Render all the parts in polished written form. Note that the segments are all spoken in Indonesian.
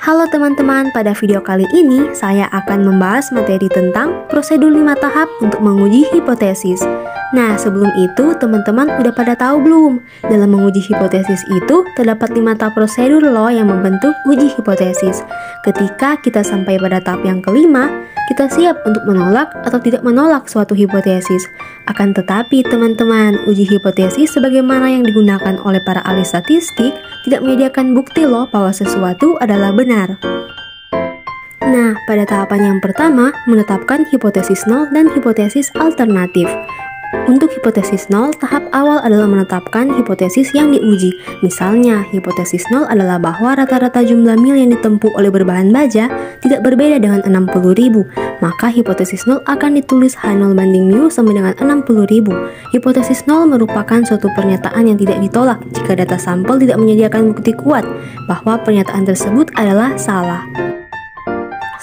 Halo teman-teman, pada video kali ini saya akan membahas materi tentang prosedur 5 tahap untuk menguji hipotesis. Nah, sebelum itu teman-teman udah pada tahu belum? Dalam menguji hipotesis itu terdapat 5 tahap prosedur loh yang membentuk uji hipotesis. Ketika kita sampai pada tahap yang kelima, kita siap untuk menolak atau tidak menolak suatu hipotesis. Akan tetapi teman-teman, uji hipotesis sebagaimana yang digunakan oleh para ahli statistik tidak menyediakan bukti loh bahwa sesuatu adalah benar. Nah, pada tahapan yang pertama, menetapkan hipotesis nol dan hipotesis alternatif. Untuk hipotesis nol, tahap awal adalah menetapkan hipotesis yang diuji. Misalnya, hipotesis nol adalah bahwa rata-rata jumlah mil yang ditempuh oleh berbahan baja tidak berbeda dengan 60.000. Maka hipotesis nol akan ditulis H0 banding mu sama dengan 60.000. Hipotesis nol merupakan suatu pernyataan yang tidak ditolak jika data sampel tidak menyediakan bukti kuat bahwa pernyataan tersebut adalah salah.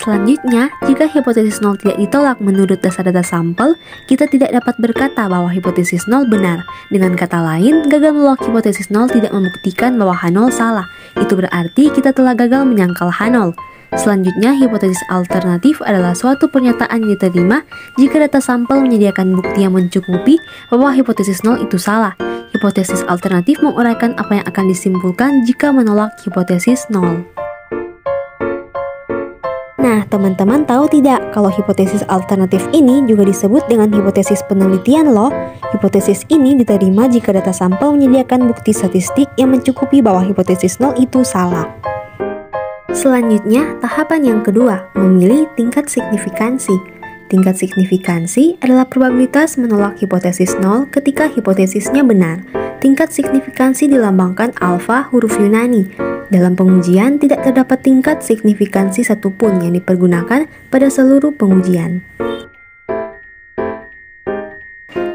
Selanjutnya, jika hipotesis nol tidak ditolak menurut dasar data sampel, kita tidak dapat berkata bahwa hipotesis nol benar. Dengan kata lain, gagal menolak hipotesis nol tidak membuktikan bahwa H0 salah. Itu berarti kita telah gagal menyangkal H0. Selanjutnya, hipotesis alternatif adalah suatu pernyataan yang diterima jika data sampel menyediakan bukti yang mencukupi bahwa hipotesis nol itu salah. Hipotesis alternatif menguraikan apa yang akan disimpulkan jika menolak hipotesis nol. Nah, teman-teman tahu tidak kalau hipotesis alternatif ini juga disebut dengan hipotesis penelitian loh. Hipotesis ini diterima jika data sampel menyediakan bukti statistik yang mencukupi bahwa hipotesis nol itu salah. Selanjutnya, tahapan yang kedua, memilih tingkat signifikansi. Tingkat signifikansi adalah probabilitas menolak hipotesis nol ketika hipotesisnya benar. Tingkat signifikansi dilambangkan alfa huruf Yunani. Dalam pengujian, tidak terdapat tingkat signifikansi satupun yang dipergunakan pada seluruh pengujian.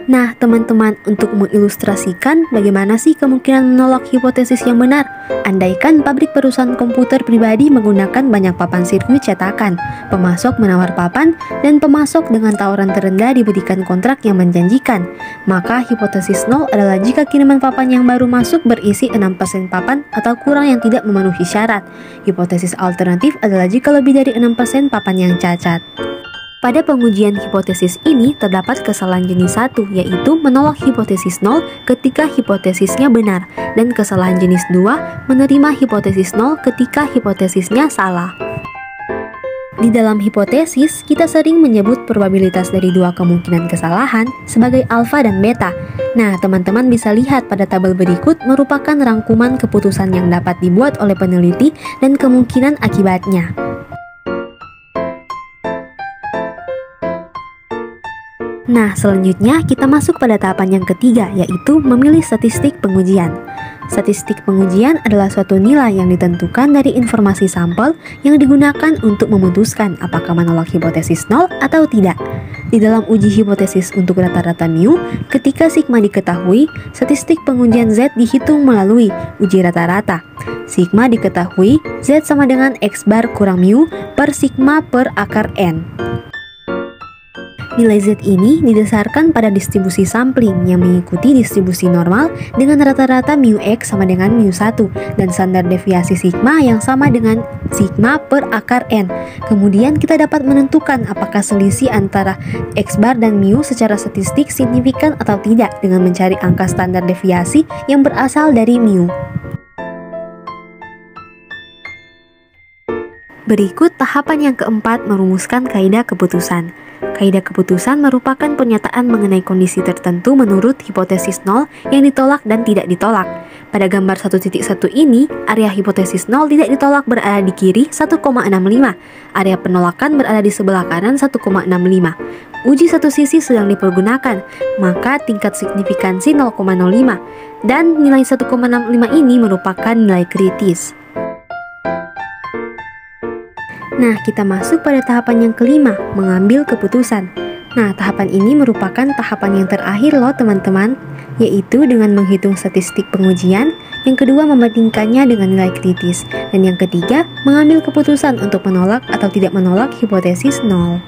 Nah, teman-teman, untuk mengilustrasikan bagaimana sih kemungkinan menolak hipotesis yang benar, andaikan pabrik perusahaan komputer pribadi menggunakan banyak papan sirkuit cetakan, pemasok menawar papan, dan pemasok dengan tawaran terendah diberikan kontrak yang menjanjikan. Maka hipotesis nol adalah jika kiriman papan yang baru masuk berisi 6% papan atau kurang yang tidak memenuhi syarat. Hipotesis alternatif adalah jika lebih dari 6% papan yang cacat. Pada pengujian hipotesis ini terdapat kesalahan jenis 1, yaitu menolak hipotesis 0 ketika hipotesisnya benar, dan kesalahan jenis 2, menerima hipotesis 0 ketika hipotesisnya salah. Di dalam hipotesis, kita sering menyebut probabilitas dari dua kemungkinan kesalahan sebagai alfa dan beta. Nah, teman-teman bisa lihat pada tabel berikut merupakan rangkuman keputusan yang dapat dibuat oleh peneliti dan kemungkinan akibatnya. Nah, selanjutnya kita masuk pada tahapan yang ketiga, yaitu memilih statistik pengujian. Statistik pengujian adalah suatu nilai yang ditentukan dari informasi sampel yang digunakan untuk memutuskan apakah menolak hipotesis nol atau tidak. Di dalam uji hipotesis untuk rata-rata mu, ketika sigma diketahui, statistik pengujian Z dihitung melalui uji rata-rata. Sigma diketahui, Z sama dengan X bar kurang mu per sigma per akar N. Nilai Z ini didasarkan pada distribusi sampling yang mengikuti distribusi normal dengan rata-rata mu X sama dengan mu 1 dan standar deviasi sigma yang sama dengan sigma per akar N. Kemudian kita dapat menentukan apakah selisih antara X bar dan mu secara statistik signifikan atau tidak dengan mencari angka standar deviasi yang berasal dari mu. Berikut tahapan yang keempat, merumuskan kaidah keputusan. Kaidah keputusan merupakan pernyataan mengenai kondisi tertentu menurut hipotesis nol yang ditolak dan tidak ditolak. Pada gambar 1.1 ini, area hipotesis nol tidak ditolak berada di kiri 1,65. Area penolakan berada di sebelah kanan 1,65. Uji satu sisi sedang dipergunakan, maka tingkat signifikansi 0,05 dan nilai 1,65 ini merupakan nilai kritis. Nah, kita masuk pada tahapan yang kelima, mengambil keputusan. Nah, tahapan ini merupakan tahapan yang terakhir loh teman-teman, yaitu dengan menghitung statistik pengujian, yang kedua membandingkannya dengan nilai kritis, dan yang ketiga mengambil keputusan untuk menolak atau tidak menolak hipotesis nol.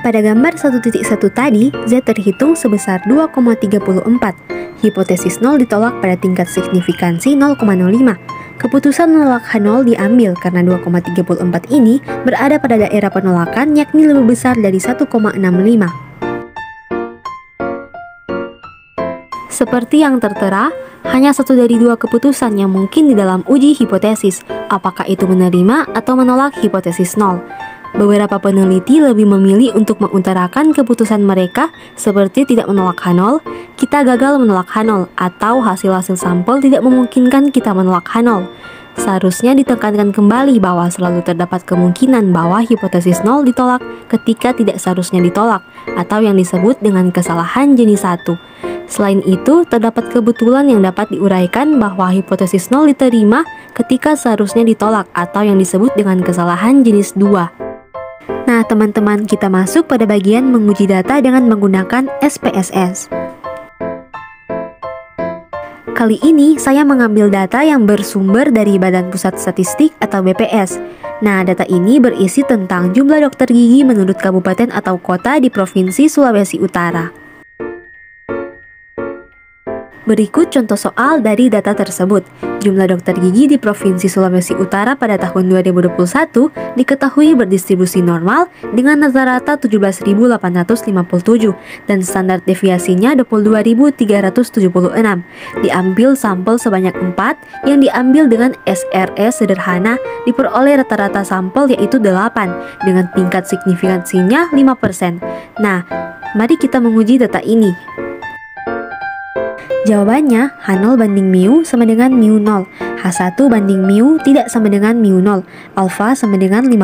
Pada gambar 1.1 tadi, Z terhitung sebesar 2,34. Hipotesis 0 ditolak pada tingkat signifikansi 0,05. Keputusan menolak H0 diambil karena 2,34 ini berada pada daerah penolakan yakni lebih besar dari 1,65. Seperti yang tertera, hanya satu dari dua keputusan yang mungkin di dalam uji hipotesis, apakah itu menerima atau menolak hipotesis 0. Beberapa peneliti lebih memilih untuk mengutarakan keputusan mereka seperti tidak menolak H0, kita gagal menolak H0, atau hasil-hasil sampel tidak memungkinkan kita menolak H0. Seharusnya ditekankan kembali bahwa selalu terdapat kemungkinan bahwa hipotesis 0 ditolak ketika tidak seharusnya ditolak, atau yang disebut dengan kesalahan jenis 1. Selain itu, terdapat kebetulan yang dapat diuraikan bahwa hipotesis 0 diterima ketika seharusnya ditolak, atau yang disebut dengan kesalahan jenis 2. Nah, teman-teman, kita masuk pada bagian menguji data dengan menggunakan SPSS. Kali ini saya mengambil data yang bersumber dari Badan Pusat Statistik atau BPS. Nah, data ini berisi tentang jumlah dokter gigi menurut kabupaten atau kota di Provinsi Sulawesi Utara. Berikut contoh soal dari data tersebut. Jumlah dokter gigi di Provinsi Sulawesi Utara pada tahun 2021 diketahui berdistribusi normal dengan rata-rata 17.857 dan standar deviasinya 22.376. Diambil sampel sebanyak 4 yang diambil dengan SRS sederhana diperoleh rata-rata sampel yaitu 8 dengan tingkat signifikansinya 5%. Nah, mari kita menguji data ini. Jawabannya, H0 banding mu sama dengan mu 0, H1 banding mu tidak sama dengan mu 0, alfa sama dengan 5%.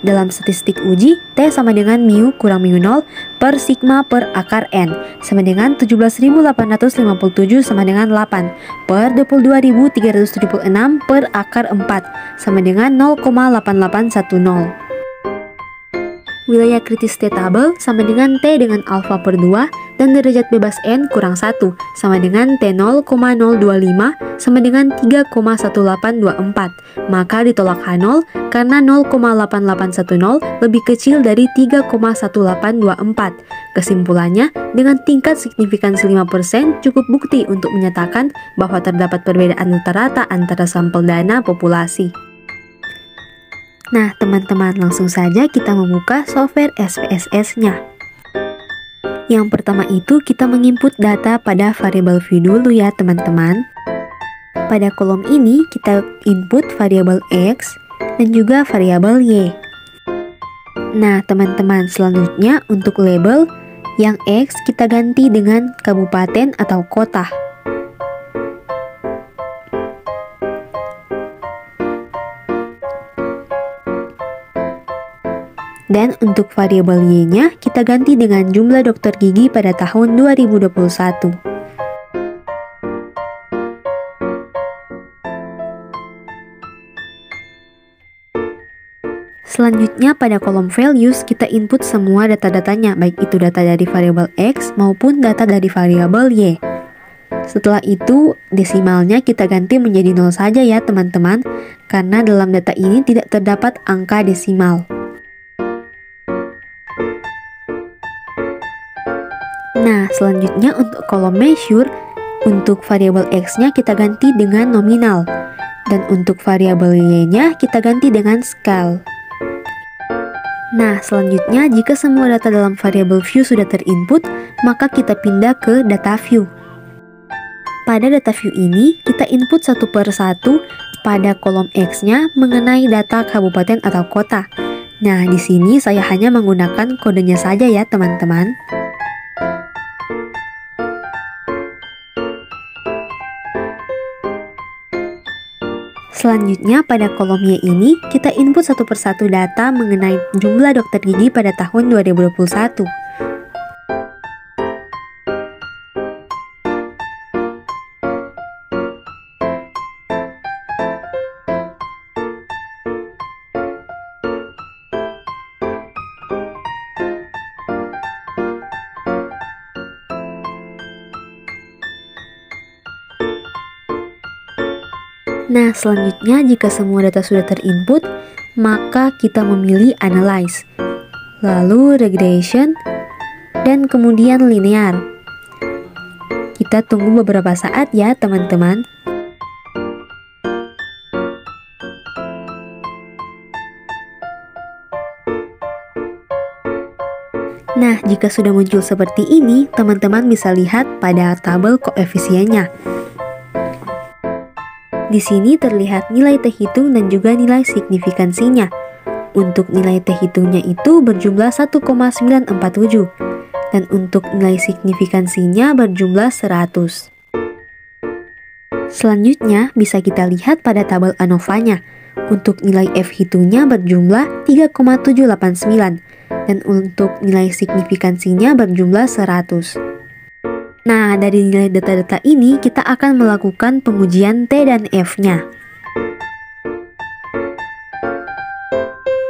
Dalam statistik uji, T sama dengan mu kurang mu 0 per sigma per akar N, sama dengan 17.857 sama dengan 8, per 22.376 per akar 4, sama dengan 0,8810. Wilayah kritis T tabel sama dengan T dengan alfa per 2 dan derajat bebas N kurang 1 sama dengan T 0,025 sama dengan 3,1824. Maka ditolak H0 karena 0,8810 lebih kecil dari 3,1824. Kesimpulannya, dengan tingkat signifikansi 5% cukup bukti untuk menyatakan bahwa terdapat perbedaan rata-rata antara sampel dana populasi. Nah, teman-teman, langsung saja kita membuka software SPSS-nya. Yang pertama itu kita menginput data pada variabel view dulu ya, teman-teman. Pada kolom ini kita input variabel X dan juga variabel Y. Nah, teman-teman, selanjutnya untuk label yang X kita ganti dengan kabupaten atau kota. Dan untuk variabel Y-nya kita ganti dengan jumlah dokter gigi pada tahun 2021. Selanjutnya pada kolom values kita input semua data-datanya, baik itu data dari variabel X maupun data dari variabel Y. Setelah itu desimalnya kita ganti menjadi 0 saja ya teman-teman, karena dalam data ini tidak terdapat angka desimal. Nah, selanjutnya untuk kolom measure, untuk variabel X-nya kita ganti dengan nominal, dan untuk variabel Y-nya kita ganti dengan scale. Nah, selanjutnya jika semua data dalam variabel view sudah terinput, maka kita pindah ke data view. Pada data view ini, kita input satu per satu pada kolom X-nya mengenai data kabupaten atau kota. Nah, di sini saya hanya menggunakan kodenya saja ya, teman-teman. Selanjutnya pada kolom Y ini kita input satu per satu data mengenai jumlah dokter gigi pada tahun 2021. Nah, selanjutnya jika semua data sudah terinput, maka kita memilih Analyze. lalu regression, dan kemudian linear. Kita tunggu beberapa saat ya teman-teman. Nah, jika sudah muncul seperti ini, teman-teman bisa lihat pada tabel koefisiennya. Di sini terlihat nilai T hitung dan juga nilai signifikansinya. Untuk nilai T hitungnya itu berjumlah 1,947 dan untuk nilai signifikansinya berjumlah 100. Selanjutnya bisa kita lihat pada tabel ANOVA-nya. Untuk nilai F hitungnya berjumlah 3,789 dan untuk nilai signifikansinya berjumlah 100. Nah, dari nilai data-data ini kita akan melakukan pengujian T dan F-nya.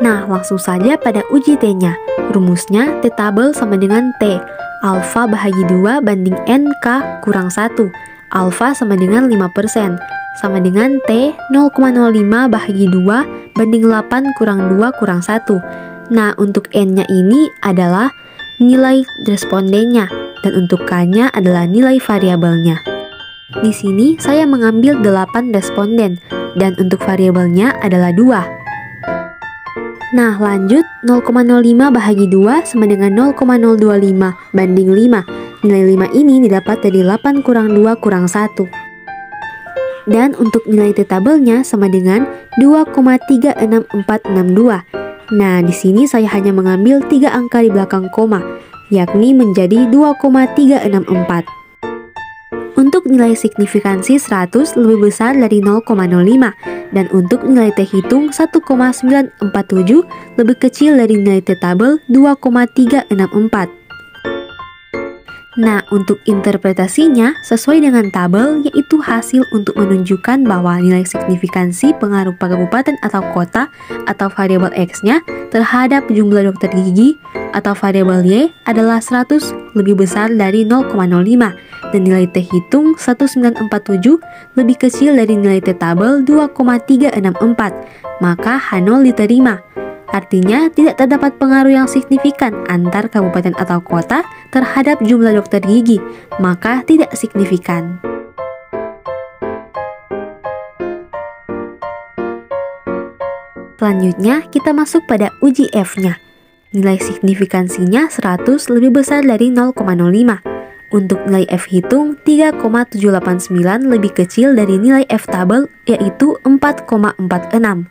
Nah, langsung saja pada uji T-nya. Rumusnya T tabel sama dengan T. Alfa bahagi 2 banding NK kurang 1. Alfa sama dengan 5%. Sama dengan T 0,05 bahagi 2 banding 8 kurang 2 kurang 1. Nah, untuk N-nya ini adalah nilai respondennya dan untuk K-nya adalah nilai variabelnya. Di sini saya mengambil 8 responden dan untuk variabelnya adalah 2. Nah, lanjut 0,05 bahagi 2 sama dengan 0,025 banding 5. Nilai 5 ini didapat dari 8 kurang 2 kurang 1. Dan untuk nilai T tabelnya sama dengan 2,36462. Nah, di sini saya hanya mengambil 3 angka di belakang koma, yakni menjadi 2,364. Untuk nilai signifikansi 100 lebih besar dari 0,05 dan untuk nilai T hitung 1,947 lebih kecil dari nilai T tabel 2,364. Nah, untuk interpretasinya sesuai dengan tabel, yaitu hasil untuk menunjukkan bahwa nilai signifikansi pengaruh kabupaten atau kota atau variabel X-nya terhadap jumlah dokter gigi atau variabel Y adalah 100 lebih besar dari 0,05 dan nilai T hitung 1947 lebih kecil dari nilai T tabel 2,364, maka H0 diterima. Artinya tidak terdapat pengaruh yang signifikan antar kabupaten atau kota terhadap jumlah dokter gigi, maka tidak signifikan. Selanjutnya kita masuk pada uji F-nya. Nilai signifikansinya 100 lebih besar dari 0,05. Untuk nilai F hitung 3,789 lebih kecil dari nilai F tabel yaitu 4,46.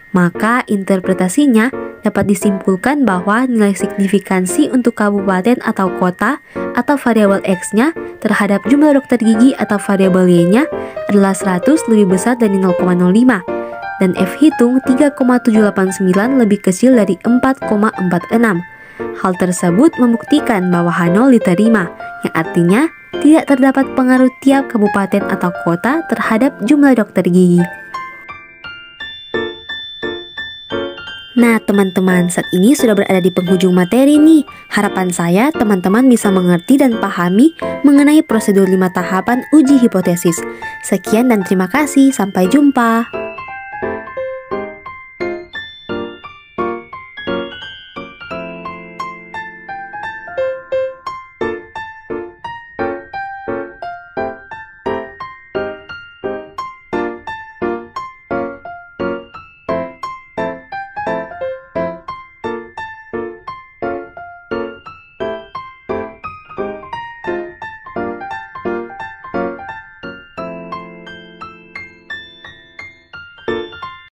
Maka interpretasinya dapat disimpulkan bahwa nilai signifikansi untuk kabupaten atau kota atau variabel X-nya terhadap jumlah dokter gigi atau variabel Y-nya adalah 100 lebih besar dari 0,05 dan F hitung 3,789 lebih kecil dari 4,46. Hal tersebut membuktikan bahwa H0 diterima, yang artinya tidak terdapat pengaruh tiap kabupaten atau kota terhadap jumlah dokter gigi. Nah teman-teman, saat ini sudah berada di penghujung materi nih. Harapan saya teman-teman bisa mengerti dan pahami mengenai prosedur 5 tahapan uji hipotesis. Sekian dan terima kasih, sampai jumpa.